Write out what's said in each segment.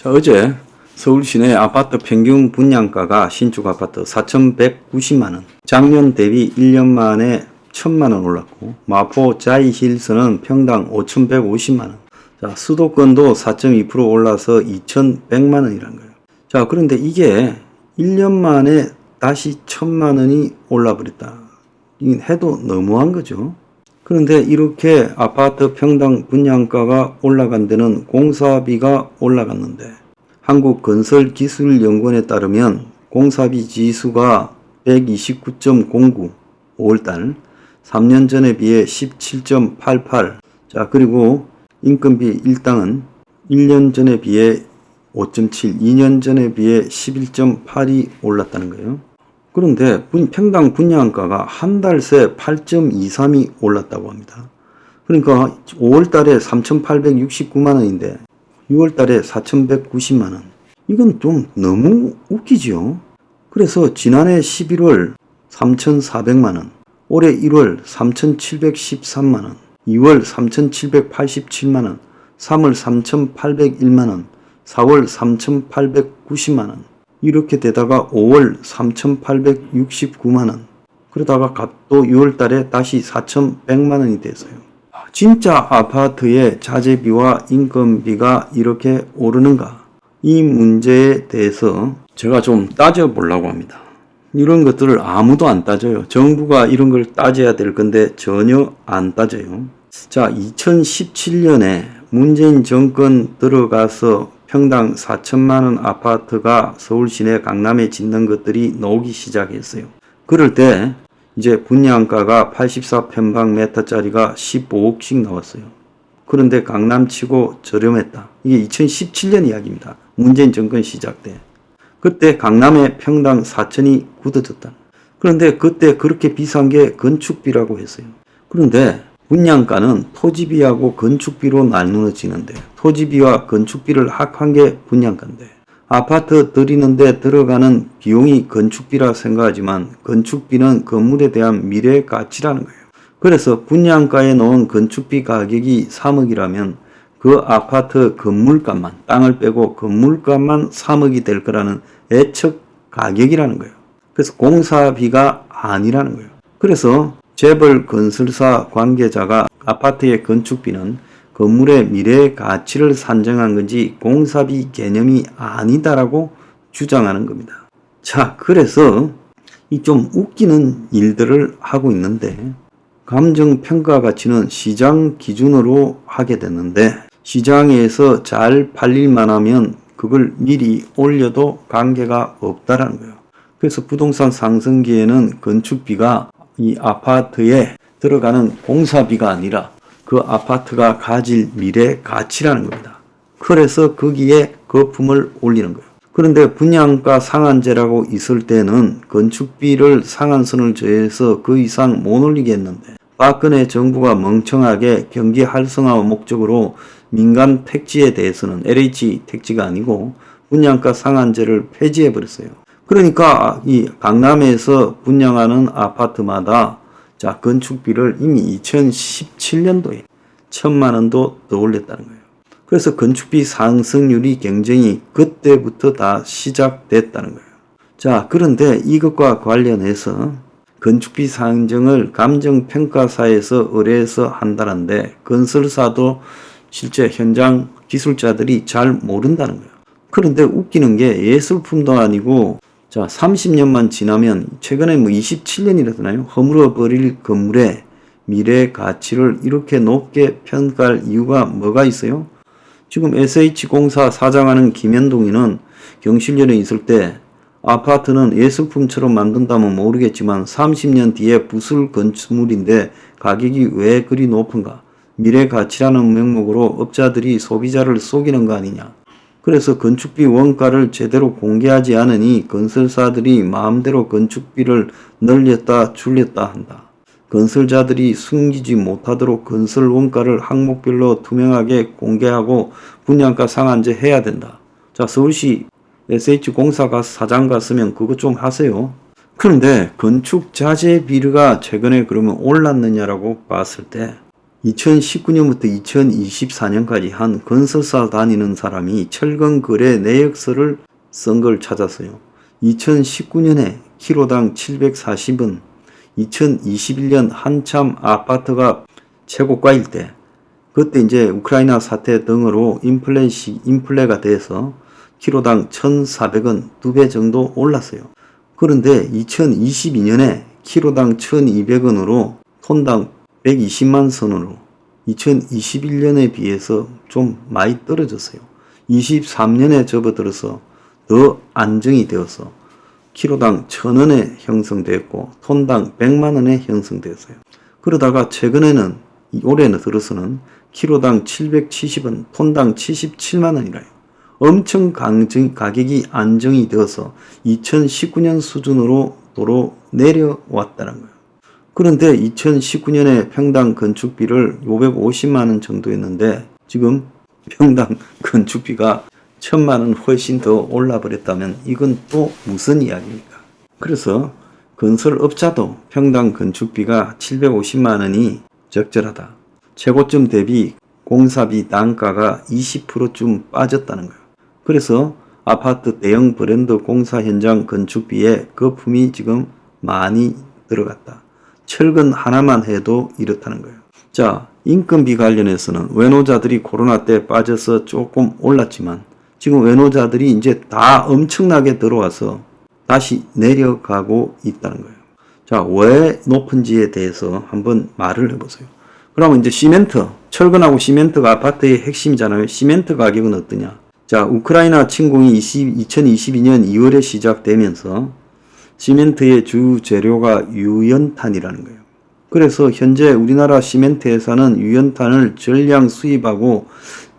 자, 어제 서울 시내 아파트 평균 분양가가 신축 아파트 4,190만원, 작년 대비 1년 만에 1,000만원 올랐고, 마포 자이힐스는 평당 5,150만원, 자, 수도권도 4.2% 올라서 2,100만원이라는 거예요. 자, 그런데 이게 1년 만에 다시 1,000만원이 올라버렸다. 이건 해도 너무한 거죠. 그런데 이렇게 아파트 평당 분양가가 올라간 데는 공사비가 올라갔는데, 한국건설기술연구원에 따르면 공사비 지수가 129.09 5월달 3년 전에 비해 17.88. 자, 그리고 인건비 일당은 1년 전에 비해 5.7, 2년 전에 비해 11.8이 올랐다는 거예요. 그런데 평당 분양가가 한 달 새 8.23이 올랐다고 합니다. 그러니까 5월 달에 3,869만 원인데 6월 달에 4,190만 원. 이건 좀 너무 웃기죠. 그래서 지난해 11월 3,400만 원, 올해 1월 3,713만 원, 2월 3,787만 원, 3월 3,801만 원, 4월 3,890만 원. 이렇게 되다가 5월 3,869만 원. 그러다가 또 6월 달에 다시 4,100만 원이 돼서요. 진짜 아파트의 자재비와 인건비가 이렇게 오르는가? 이 문제에 대해서 제가 좀 따져보려고 합니다. 이런 것들을 아무도 안 따져요. 정부가 이런 걸 따져야 될 건데 전혀 안 따져요. 자, 2017년에 문재인 정권 들어가서 평당 4천만 원 아파트가 서울 시내 강남에 짓는 것들이 나오기 시작했어요. 그럴 때 이제 분양가가 84평방미터짜리가 15억씩 나왔어요. 그런데 강남치고 저렴했다. 이게 2017년 이야기입니다. 문재인 정권 시작 때. 그때 강남의 평당 4천이 굳어졌다. 그런데 그때 그렇게 비싼 게 건축비라고 했어요. 그런데 분양가는 토지비하고 건축비로 나누어지는데, 토지비와 건축비를 합한 게 분양가인데, 아파트 들이는데 들어가는 비용이 건축비라 생각하지만 건축비는 건물에 대한 미래 가치라는 거예요. 그래서 분양가에 놓은 건축비 가격이 3억이라면 그 아파트 건물값만, 땅을 빼고 건물값만 3억이 될 거라는 예측 가격이라는 거예요. 그래서 공사비가 아니라는 거예요. 그래서 재벌 건설사 관계자가 아파트의 건축비는 건물의 미래 가치를 산정한 건지 공사비 개념이 아니다라고 주장하는 겁니다. 자, 그래서 이 좀 웃기는 일들을 하고 있는데, 감정평가 가치는 시장 기준으로 하게 됐는데, 시장에서 잘 팔릴만 하면 그걸 미리 올려도 관계가 없다라는 거예요. 그래서 부동산 상승기에는 건축비가 이 아파트에 들어가는 공사비가 아니라 그 아파트가 가질 미래 가치라는 겁니다. 그래서 거기에 거품을 올리는 거예요. 그런데 분양가 상한제라고 있을 때는 건축비를 상한선을 정해서 그 이상 못 올리게 했는데, 박근혜 정부가 멍청하게 경기 활성화 목적으로 민간 택지에 대해서는 LH 택지가 아니고 분양가 상한제를 폐지해버렸어요. 그러니까 이 강남에서 분양하는 아파트마다 자, 건축비를 이미 2017년도에 1,000만 원도 더 올렸다는 거예요. 그래서 건축비 상승률이 굉장히 그때부터 다 시작됐다는 거예요. 자, 그런데 이것과 관련해서 건축비 상정을 감정평가사에서 의뢰해서 한다는데 건설사도 실제 현장 기술자들이 잘 모른다는 거예요. 그런데 웃기는 게 예술품도 아니고, 자, 30년만 지나면, 최근에 27년이라잖아요. 허물어버릴 건물의 미래 가치를 이렇게 높게 평가할 이유가 뭐가 있어요? 지금 SH공사 사장하는 김현동이는 경실련에 있을 때 아파트는 예술품처럼 만든다면 모르겠지만 30년 뒤에 부술 건축물인데 가격이 왜 그리 높은가? 미래 가치라는 명목으로 업자들이 소비자를 속이는 거 아니냐? 그래서 건축비 원가를 제대로 공개하지 않으니 건설사들이 마음대로 건축비를 늘렸다 줄였다 한다. 건설자들이 숨기지 못하도록 건설 원가를 항목별로 투명하게 공개하고 분양가 상한제 해야 된다. 자, 서울시 SH공사가 사장 갔으면 그거 좀 하세요. 그런데 건축 자재 비료가 최근에 그러면 올랐느냐라고 봤을 때 2019년부터 2024년까지 한 건설사 다니는 사람이 철근 거래 내역서를 쓴 걸 찾았어요. 2019년에 키로당 740원, 2021년 한참 아파트가 최고가일 때, 그때 이제 우크라이나 사태 등으로 인플레가 돼서 키로당 1,400원, 2배 정도 올랐어요. 그런데 2022년에 키로당 1,200원으로 톤당 120만 선으로 2021년에 비해서 좀 많이 떨어졌어요. 23년에 접어들어서 더 안정이 되어서 키로당 1,000원에 형성되었고 톤당 100만원에 형성되었어요. 그러다가 최근에는 올해는 들어서는 키로당 770원, 톤당 77만원이라요. 엄청 가격이 안정이 되어서 2019년 수준으로 도로 내려왔다는 거예요. 그런데 2019년에 평당 건축비를 550만원 정도였는데 지금 평당 건축비가 1,000만원 훨씬 더 올라버렸다면 이건 또 무슨 이야기입니까? 그래서 건설업자도 평당 건축비가 750만원이 적절하다. 최고점 대비 공사비 단가가 20%쯤 빠졌다는 거예요. 그래서 아파트 대형 브랜드 공사 현장 건축비에 거품이 지금 많이 들어갔다. 철근 하나만 해도 이렇다는 거예요. 자, 인건비 관련해서는 외노자들이 코로나 때 빠져서 조금 올랐지만 지금 외노자들이 이제 다 엄청나게 들어와서 다시 내려가고 있다는 거예요. 자, 왜 높은지에 대해서 한번 말을 해보세요. 그러면 이제 시멘트, 철근하고 시멘트가 아파트의 핵심이잖아요. 시멘트 가격은 어떠냐? 자, 우크라이나 침공이 2022년 2월에 시작되면서 시멘트의 주 재료가 유연탄이라는 거예요. 그래서 현재 우리나라 시멘트 회사는 유연탄을 전량 수입하고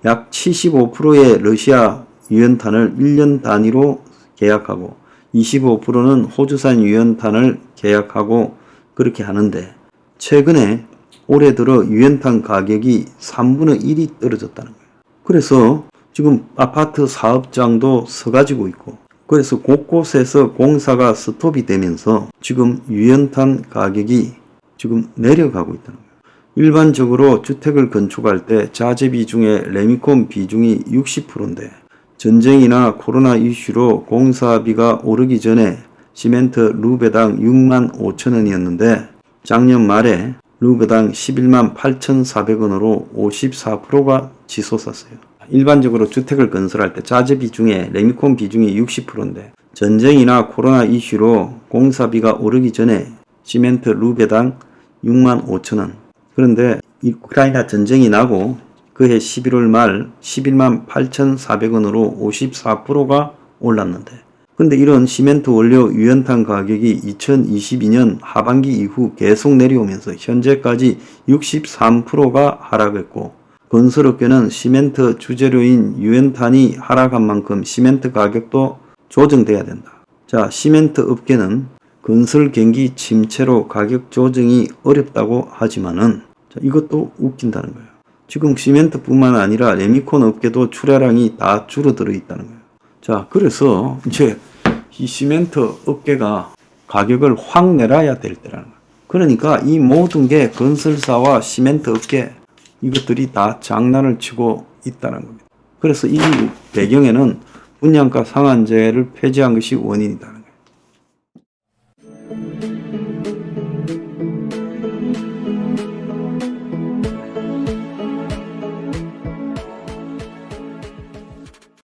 약 75%의 러시아 유연탄을 1년 단위로 계약하고 25%는 호주산 유연탄을 계약하고 그렇게 하는데 최근에 올해 들어 유연탄 가격이 3분의 1이 떨어졌다는 거예요. 그래서 지금 아파트 사업장도 서가지고 있고 그래서 곳곳에서 공사가 스톱이 되면서 지금 유연탄 가격이 지금 내려가고 있다는 거예요. 일반적으로 주택을 건축할 때 자재 비중의 레미콘 비중이 60%인데 전쟁이나 코로나 이슈로 공사비가 오르기 전에 시멘트 루베당 6만 5천 원이었는데 작년 말에 루베당 11만 8,400원으로 54%가 치솟았어요. 일반적으로 주택을 건설할 때 자재 비중의 레미콘 비중이 60%인데 전쟁이나 코로나 이슈로 공사비가 오르기 전에 시멘트 루베당 6만 5천 원. 그런데 우크라이나 전쟁이 나고 그해 11월 말 11만 8,400원으로 54%가 올랐는데 근데 이런 시멘트 원료 유연탄 가격이 2022년 하반기 이후 계속 내려오면서 현재까지 63%가 하락했고 건설업계는 시멘트 주재료인 유연탄이 하락한 만큼 시멘트 가격도 조정돼야 된다. 자, 시멘트 업계는 건설 경기 침체로 가격 조정이 어렵다고 하지만은 이것도 웃긴다는 거예요. 지금 시멘트뿐만 아니라 레미콘 업계도 출하량이 다 줄어들어 있다는 거예요. 자, 그래서 이제 이 시멘트 업계가 가격을 확 내려야 될 때라는 거예요. 그러니까 이 모든 게 건설사와 시멘트 업계 이것들이 다 장난을 치고 있다는 겁니다. 그래서 이 배경에는 분양가 상한제를 폐지한 것이 원인이다.